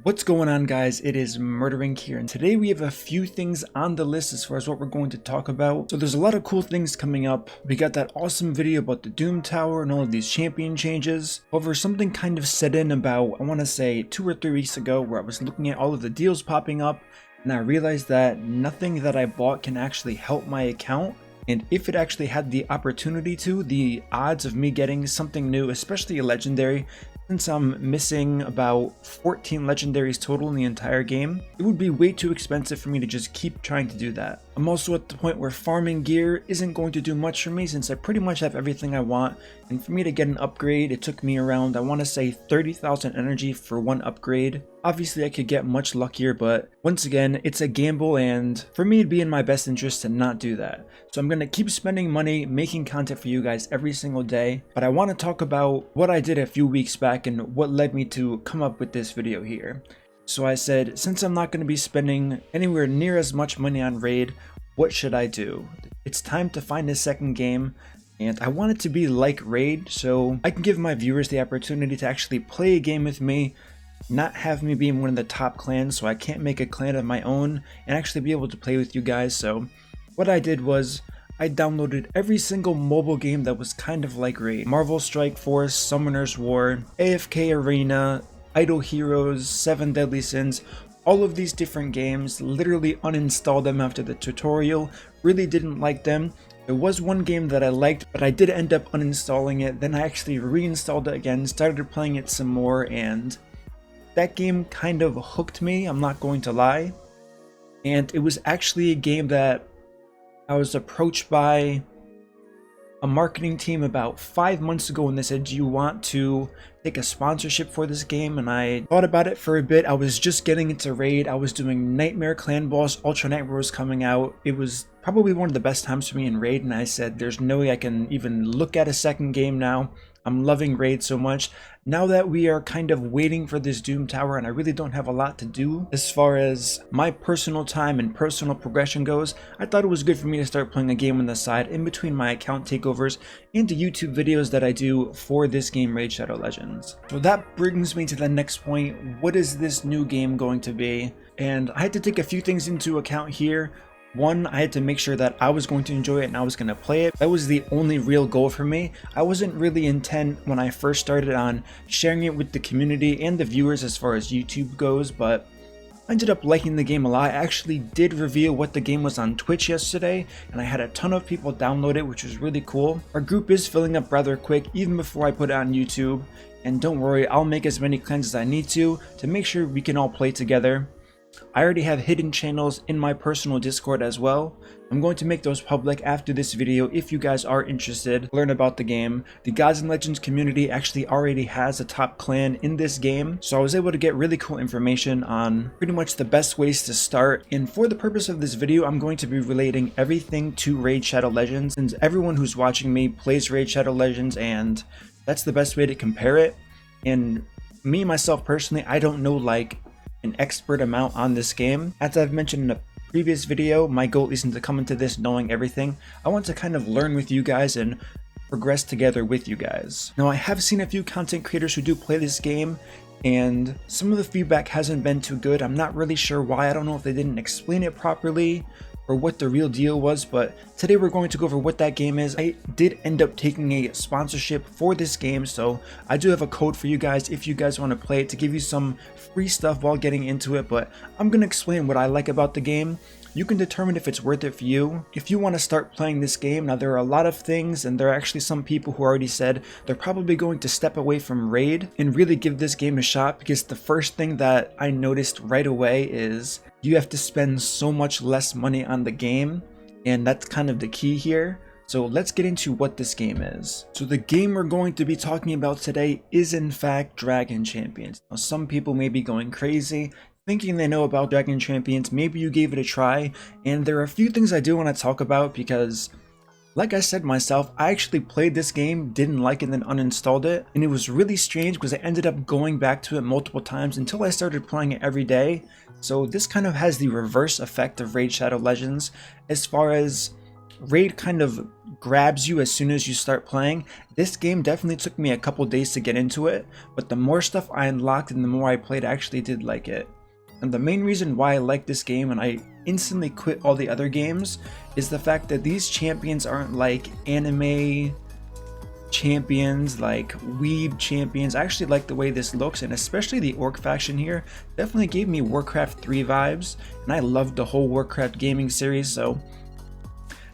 What's going on, guys? It is MurderInc here, and today we have a few things on the list as far as what we're going to talk about. So there's a lot of cool things coming up. We got that awesome video about the Doom Tower and all of these champion changes. However, something kind of set in about, I want to say 2 or 3 weeks ago, where I was looking at all of the deals popping up, and I realized that nothing that I bought can actually help my account. And if it actually had the opportunity to, the odds of me getting something new, especially a legendary, since I'm missing about 14 legendaries total in the entire game, it would be way too expensive for me to just keep trying to do that. I'm also at the point where farming gear isn't going to do much for me since I pretty much have everything I want, and for me to get an upgrade, it took me around, I want to say 30,000 energy for one upgrade. Obviously I could get much luckier, but once again, it's a gamble, and for me it'd be in my best interest to not do that. So I'm going to keep spending money making content for you guys every single day, but I want to talk about what I did a few weeks back and what led me to come up with this video here. So I said, since I'm not going to be spending anywhere near as much money on Raid, what should I do? It's time to find a second game, and I want it to be like Raid, so I can give my viewers the opportunity to actually play a game with me, not have me be in one of the top clans so I can't make a clan of my own, and actually be able to play with you guys. So what I did was, I downloaded every single mobile game that was kind of like Raid. Marvel Strike Force, Summoner's War, AFK Arena, Idle Heroes, 7 Deadly Sins, all of these different games, literally uninstalled them after the tutorial, really didn't like them. There was one game that I liked, but I did end up uninstalling it, then I actually reinstalled it again, started playing it some more, and that game kind of hooked me, I'm not going to lie. And it was actually a game that I was approached by a marketing team about 5 months ago, and they said, do you want to take a sponsorship for this game? And I thought about it for a bit. I was just getting into Raid. I was doing Nightmare Clan Boss, Ultra Nightmare was coming out. It was probably one of the best times for me in Raid, and I said, there's no way I can even look at a second game now. I'm loving Raid so much. Now that we are kind of waiting for this Doom Tower and I really don't have a lot to do as far as my personal time and personal progression goes, I thought it was good for me to start playing a game on the side in between my account takeovers and the YouTube videos that I do for this game, Raid Shadow Legends. So that brings me to the next point. What is this new game going to be? And I had to take a few things into account here. One, I had to make sure that I was going to enjoy it and I was going to play it. That was the only real goal for me. I wasn't really intent when I first started on sharing it with the community and the viewers as far as YouTube goes, but I ended up liking the game a lot. I actually did reveal what the game was on Twitch yesterday, and I had a ton of people download it, which was really cool. Our group is filling up rather quick even before I put it on YouTube, and don't worry, I'll make as many clans as I need to make sure we can all play together. I already have hidden channels in my personal Discord as well. I'm going to make those public after this video if you guys are interested to learn about the game. The Gods and Legends community actually already has a top clan in this game, so I was able to get really cool information on pretty much the best ways to start. And for the purpose of this video, I'm going to be relating everything to Raid Shadow Legends, since everyone who's watching me plays Raid Shadow Legends and that's the best way to compare it. And me, myself personally, I don't know like an expert amount on this game. As I've mentioned in a previous video, my goal isn't to come into this knowing everything. I want to kind of learn with you guys and progress together with you guys. Now, I have seen a few content creators who do play this game, and some of the feedback hasn't been too good. I'm not really sure why. I don't know if they didn't explain it properly or what the real deal was, but today we're going to go over what that game is. I did end up taking a sponsorship for this game, so I do have a code for you guys if you guys want to play it to give you some free stuff while getting into it, but I'm going to explain what I like about the game. You can determine if it's worth it for you. If you want to start playing this game, now there are a lot of things, and there are actually some people who already said they're probably going to step away from Raid and really give this game a shot, because the first thing that I noticed right away is you have to spend so much less money on the game, and that's kind of the key here. So let's get into what this game is. So the game we're going to be talking about today is in fact Dragon Champions. Now some people may be going crazy thinking they know about Dragon Champions. Maybe you gave it a try, and there are a few things I do want to talk about because, like I said myself, I actually played this game, didn't like it, then uninstalled it, and it was really strange because I ended up going back to it multiple times until I started playing it every day. So this kind of has the reverse effect of Raid Shadow Legends as far as Raid kind of grabs you as soon as you start playing. This game definitely took me a couple days to get into it, but the more stuff I unlocked and the more I played, I actually did like it. And the main reason why I like this game and I instantly quit all the other games is the fact that these champions aren't like anime champions, like weeb champions. I actually like the way this looks, and especially the orc faction here definitely gave me Warcraft 3 vibes, and I loved the whole Warcraft gaming series, so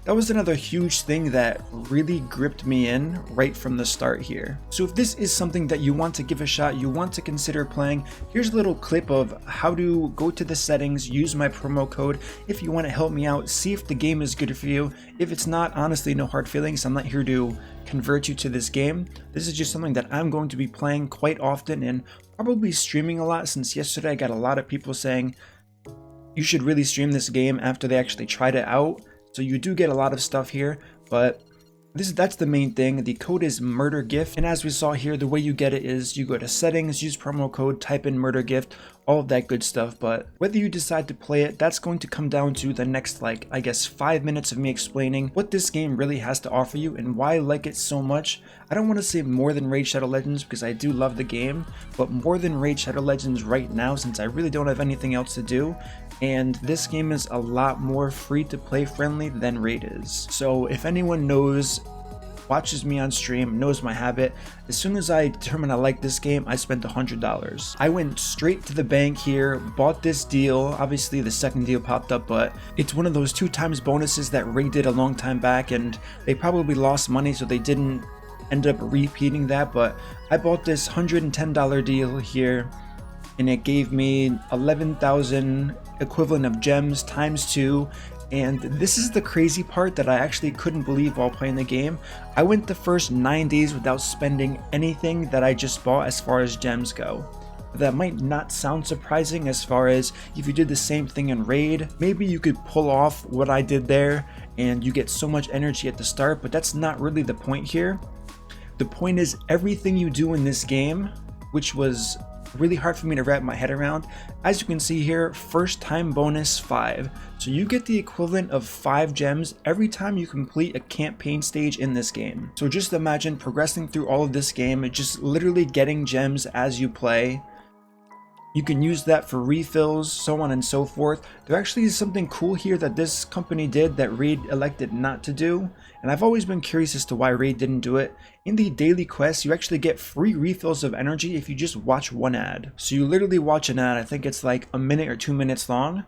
that was another huge thing that really gripped me in right from the start here. So if this is something that you want to give a shot, you want to consider playing, here's a little clip of how to go to the settings, use my promo code if you want to help me out, see if the game is good for you. If it's not, honestly, no hard feelings. I'm not here to convert you to this game. This is just something that I'm going to be playing quite often and probably streaming a lot, since yesterday I got a lot of people saying you should really stream this game after they actually tried it out. So you do get a lot of stuff here, but that's the main thing. The code is MurderGift, and as we saw here, the way you get it is you go to settings, use promo code, type in MurderGift, all of that good stuff. But whether you decide to play it, that's going to come down to the next, like, I guess 5 minutes of me explaining what this game really has to offer you and why I like it so much. I don't want to say more than Raid Shadow Legends because I do love the game, but more than Raid Shadow Legends right now, since I really don't have anything else to do. And this game is a lot more free to play friendly than Raid is. So if anyone watches me on stream, knows my habit, as soon as I determine I like this game, I spent $100. I went straight to the bank here, bought this deal. Obviously the second deal popped up, but it's one of those 2 times bonuses that Raid did a long time back, and they probably lost money, so they didn't end up repeating that. But I bought this $110 deal here, and it gave me 11,000 equivalent of gems times 2. And this is the crazy part that I actually couldn't believe while playing the game. I went the first 9 days without spending anything that I just bought as far as gems go. That might not sound surprising, as far as if you did the same thing in Raid, maybe you could pull off what I did there and you get so much energy at the start, but that's not really the point here. The point is everything you do in this game, which was really hard for me to wrap my head around. As you can see here, first time bonus 5. So you get the equivalent of 5 gems every time you complete a campaign stage in this game. So just imagine progressing through all of this game and just literally getting gems as you play. You can use that for refills, so on and so forth. There actually is something cool here that this company did that Raid elected not to do, and I've always been curious as to why Raid didn't do it. In the daily quests, you actually get free refills of energy if you just watch one ad. So you literally watch an ad, I think it's like a minute or 2 minutes long,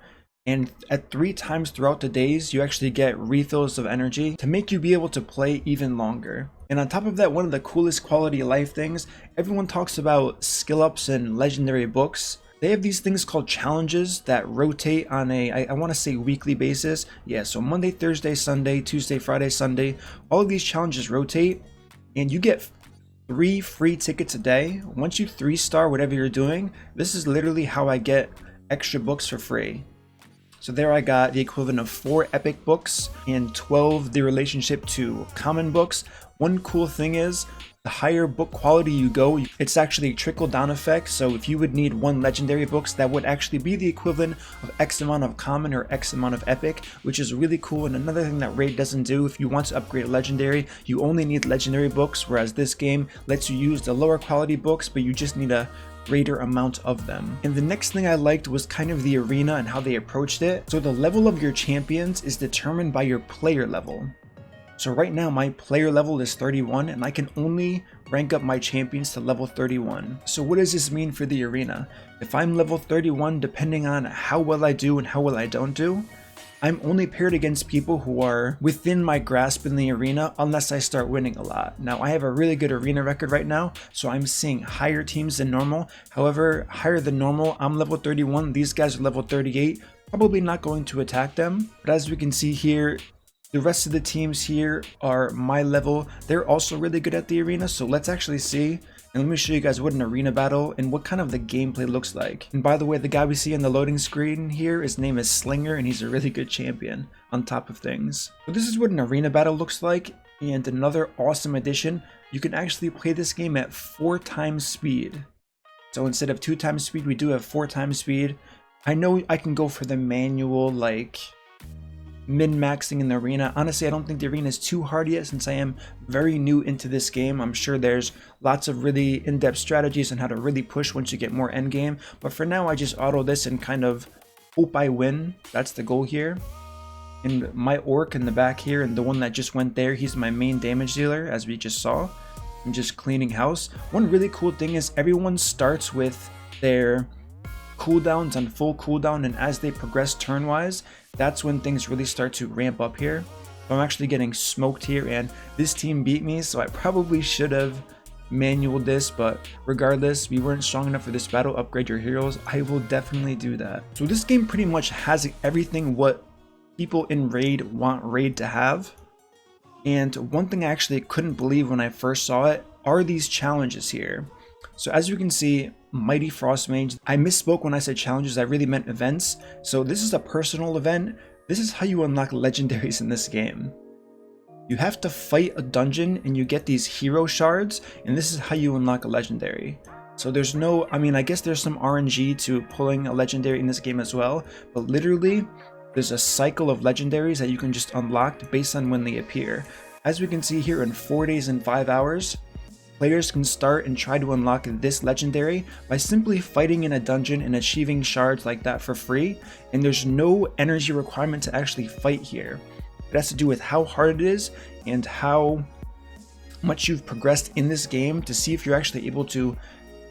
and at 3 times throughout the days, you actually get refills of energy to make you be able to play even longer. And on top of that, one of the coolest quality of life things, everyone talks about skill ups and legendary books. They have these things called challenges that rotate on I want to say weekly basis. Yeah, so Monday, Thursday, Sunday, Tuesday, Friday, Sunday, all of these challenges rotate, and you get 3 free tickets a day. Once you 3-star whatever you're doing, this is literally how I get extra books for free. So there I got the equivalent of 4 epic books and 12 the relationship to common books. One cool thing is, the higher book quality you go, it's actually a trickle down effect. So if you would need 1 legendary books, that would actually be the equivalent of X amount of common or X amount of epic, which is really cool. And another thing that Raid doesn't do, if you want to upgrade legendary, you only need legendary books, whereas this game lets you use the lower quality books, but you just need a greater amount of them. And the next thing I liked was kind of the arena and how they approached it. So the level of your champions is determined by your player level. So right now my player level is 31 and I can only rank up my champions to level 31. So what does this mean for the arena? If I'm level 31, depending on how well I do and how well I don't do, I'm only paired against people who are within my grasp in the arena unless I start winning a lot. Now I have a really good arena record right now, so I'm seeing higher teams than normal. However, higher than normal, I'm level 31, these guys are level 38, probably not going to attack them. But as we can see here, the rest of the teams here are my level. They're also really good at the arena, so let's actually see. And let me show you guys what an arena battle and what kind of the gameplay looks like. And by the way, the guy we see on the loading screen here, his name is Slinger, and he's a really good champion on top of things. So this is what an arena battle looks like. And another awesome addition, you can actually play this game at 4 times speed. So instead of 2 times speed, we do have 4 times speed. I know I can go for the manual, like min-maxing in the arena. Honestly, I don't think the arena is too hard yet since I am very new into this game. I'm sure there's lots of really in-depth strategies on how to really push once you get more endgame. But for now, I just auto this and kind of hope I win. That's the goal here. And my orc in the back here, and the one that just went there, he's my main damage dealer, as we just saw. I'm just cleaning house. One really cool thing is everyone starts with their cooldowns on full cooldown, and as they progress turn-wise, that's when things really start to ramp up here. So I'm actually getting smoked here, and this team beat me, so I probably should have manualed this, but regardless, we weren't strong enough for this battle. Upgrade your heroes. I will definitely do that. So this game pretty much has everything what people in Raid want Raid to have. And one thing I actually couldn't believe when I first saw it are these challenges here. So as you can see, Mighty Frost Mage, I misspoke when I said challenges, I really meant events. So this is a personal event. This is how you unlock legendaries in this game. You have to fight a dungeon and you get these hero shards, and this is how you unlock a legendary. So there's no, I mean, I guess there's some RNG to pulling a legendary in this game as well, but literally there's a cycle of legendaries that you can just unlock based on when they appear. As we can see here, in 4 days and 5 hours, players can start and try to unlock this legendary by simply fighting in a dungeon and achieving shards like that for free, and there's no energy requirement to actually fight here. It has to do with how hard it is and how much you've progressed in this game to see if you're actually able to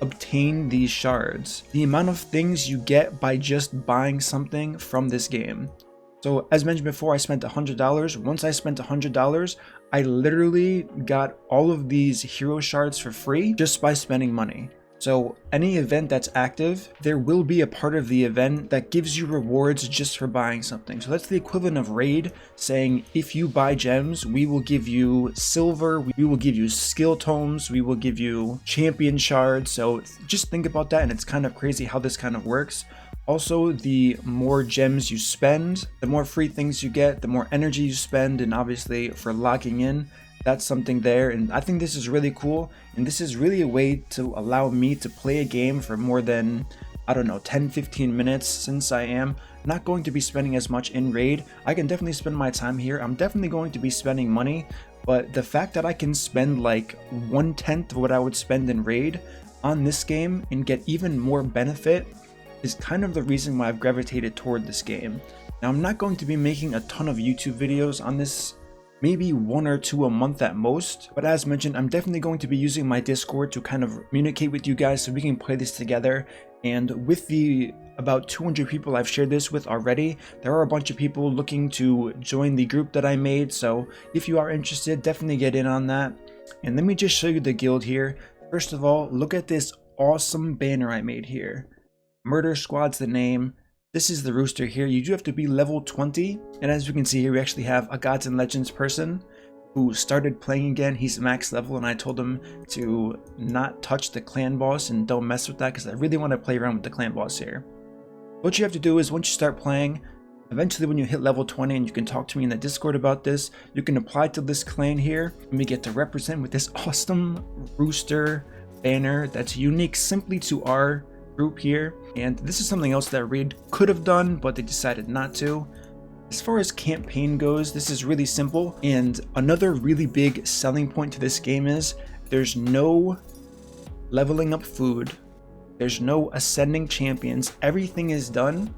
obtain these shards. The amount of things you get by just buying something from this game. So as mentioned before, I spent $100. Once I spent $100, I literally got all of these hero shards for free just by spending money. So any event that's active, there will be a part of the event that gives you rewards just for buying something. So that's the equivalent of Raid saying, if you buy gems, we will give you silver, we will give you skill tomes, we will give you champion shards. So just think about that, and it's kind of crazy how this kind of works. Also, the more gems you spend, the more free things you get, the more energy you spend, and obviously for locking in, that's something there. And I think this is really cool, and this is really a way to allow me to play a game for more than, I don't know, 10-15 minutes. Since I am not going to be spending as much in Raid, I can definitely spend my time here. I'm definitely going to be spending money, but the fact that I can spend like 1/10 of what I would spend in Raid on this game and get even more benefit is kind of the reason why I've gravitated toward this game. Now, I'm not going to be making a ton of YouTube videos on this, maybe 1 or 2 a month at most, but as mentioned, I'm definitely going to be using my Discord to kind of communicate with you guys so we can play this together. And with the about 200 people I've shared this with already, there are a bunch of people looking to join the group that I made, so if you are interested, definitely get in on that. And let me just show you the guild here. First of all, look at this awesome banner I made here. Murder Squad's the name. This is the rooster here. You do have to be level 20, and as you can see here, we actually have a Gods and Legends person who started playing again. He's max level, and I told him to not touch the clan boss and don't mess with that because I really want to play around with the clan boss here. What you have to do is, once you start playing, eventually when you hit level 20, and you can talk to me in the Discord about this, you can apply to this clan here, and we get to represent with this awesome rooster banner that's unique simply to our group here. And this is something else that Raid could have done, but they decided not to. As far as campaign goes, this is really simple, and another really big selling point to this game is there's no leveling up food, there's no ascending champions. Everything is done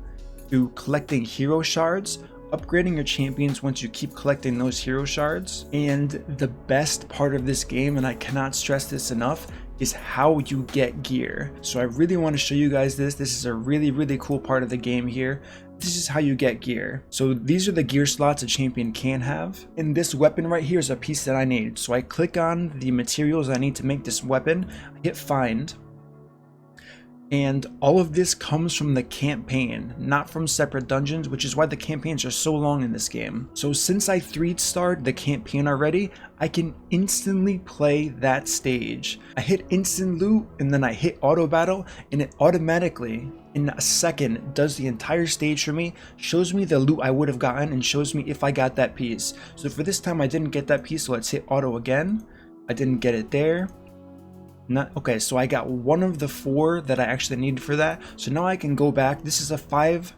through collecting hero shards, upgrading your champions once you keep collecting those hero shards. And the best part of this game, and I cannot stress this enough, is how you get gear. So I really want to show you guys this. This is a really cool part of the game here. This is how you get gear. So these are the gear slots a champion can have. And this weapon right here is a piece that I need. So I click on the materials I need to make this weapon, I hit find, and all of this comes from the campaign, not from separate dungeons, which is why the campaigns are so long in this game. So since I 3-starred the campaign already, I can instantly play that stage. I hit instant loot, and then I hit auto battle, and it automatically, in a second, does the entire stage for me, shows me the loot I would have gotten, and shows me if I got that piece. So for this time I didn't get that piece, so let's hit auto again. I didn't get it there. Okay, so I got one of the 4 that I actually needed for that. So now I can go back. This is a 5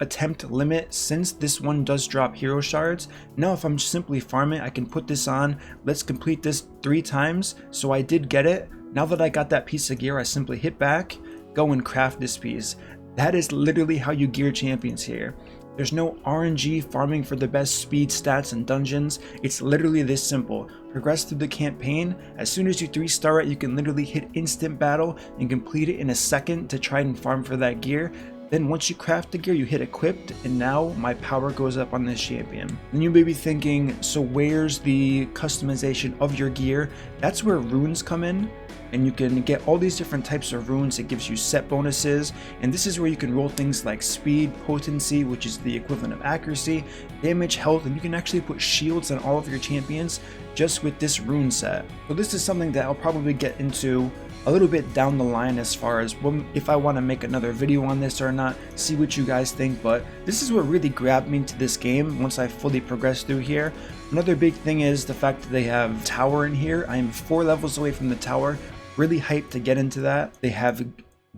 attempt limit since this one does drop hero shards. Now if I'm simply farming, I can put this on. Let's complete this 3 times. So I did get it. Now that I got that piece of gear, I simply hit back, go and craft this piece. That is literally how you gear champions here. There's no RNG farming for the best speed stats and dungeons. It's literally this simple. Progress through the campaign. As soon as you 3-star it, you can literally hit instant battle and complete it in a second to try and farm for that gear. Then once you craft the gear, you hit equipped, and now my power goes up on this champion. And you may be thinking, so where's the customization of your gear? That's where runes come in. And you can get all these different types of runes. It gives you set bonuses, and this is where you can roll things like speed, potency, which is the equivalent of accuracy, damage, health, and you can actually put shields on all of your champions just with this rune set. So this is something that I'll probably get into a little bit down the line as far as if I want to make another video on this or not, see what you guys think. But this is what really grabbed me to this game once I fully progressed through here. Another big thing is the fact that they have tower in here. I am 4 levels away from the tower. Really hyped to get into that. They have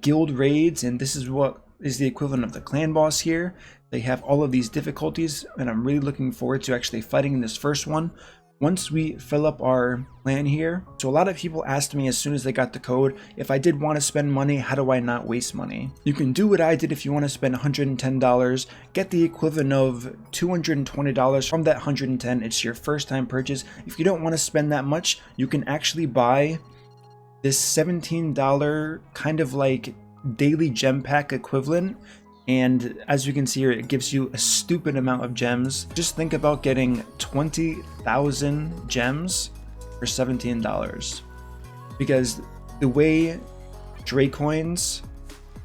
guild raids, and this is what is the equivalent of the clan boss here. They have all of these difficulties, and I'm really looking forward to actually fighting in this first one once we fill up our clan here. So a lot of people asked me as soon as they got the code, if I did want to spend money, how do I not waste money? You can do what I did. If you want to spend $110, get the equivalent of $220 from that $110. It's your first time purchase. If you don't want to spend that much, you can actually buy this $17 kind of like daily gem pack equivalent, and as you can see here, it gives you a stupid amount of gems. Just think about getting 20,000 gems for $17, because the way Dracoins,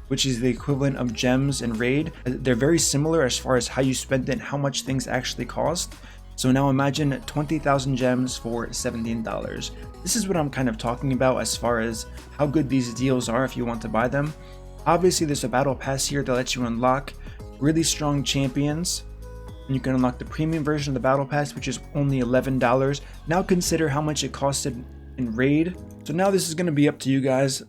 which is the equivalent of gems in raid, they're very similar as far as how you spend it and how much things actually cost. So now imagine 20,000 gems for $17. This is what I'm kind of talking about as far as how good these deals are if you want to buy them. Obviously there's a battle pass here that lets you unlock really strong champions. And you can unlock the premium version of the battle pass, which is only $11. Now consider how much it costed in raid. So now this is going to be up to you guys.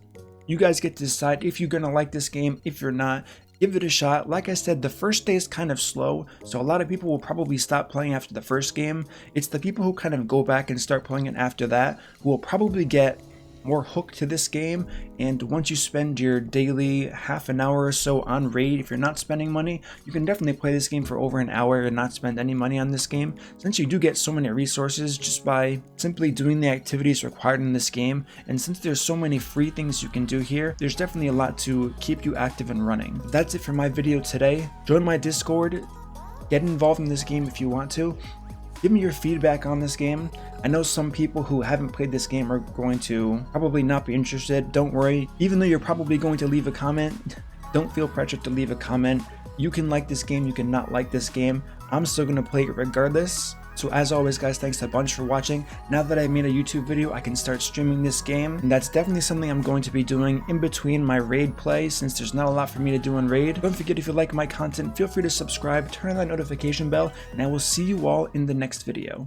You guys get to decide if you're going to like this game. If you're not, give it a shot. Like I said, the first day is kind of slow, so a lot of people will probably stop playing after the first game. It's the people who kind of go back and start playing it after that who will probably get more hooked to this game. And once you spend your daily half an hour or so on raid, if you're not spending money, you can definitely play this game for over an hour and not spend any money on this game, since you do get so many resources just by simply doing the activities required in this game. And since there's so many free things you can do here, there's definitely a lot to keep you active and running. That's it for my video today. Join my Discord, get involved in this game if you want to. Give me your feedback on this game. I know some people who haven't played this game are going to probably not be interested. Don't worry. Even though you're probably going to leave a comment, don't feel pressured to leave a comment. You can like this game, you can not like this game. I'm still going to play it regardless. So as always guys, thanks a bunch for watching. Now that I've made a YouTube video, I can start streaming this game, and that's definitely something I'm going to be doing in between my raid play, since there's not a lot for me to do in raid. Don't forget, if you like my content, feel free to subscribe, turn on that notification bell, and I will see you all in the next video.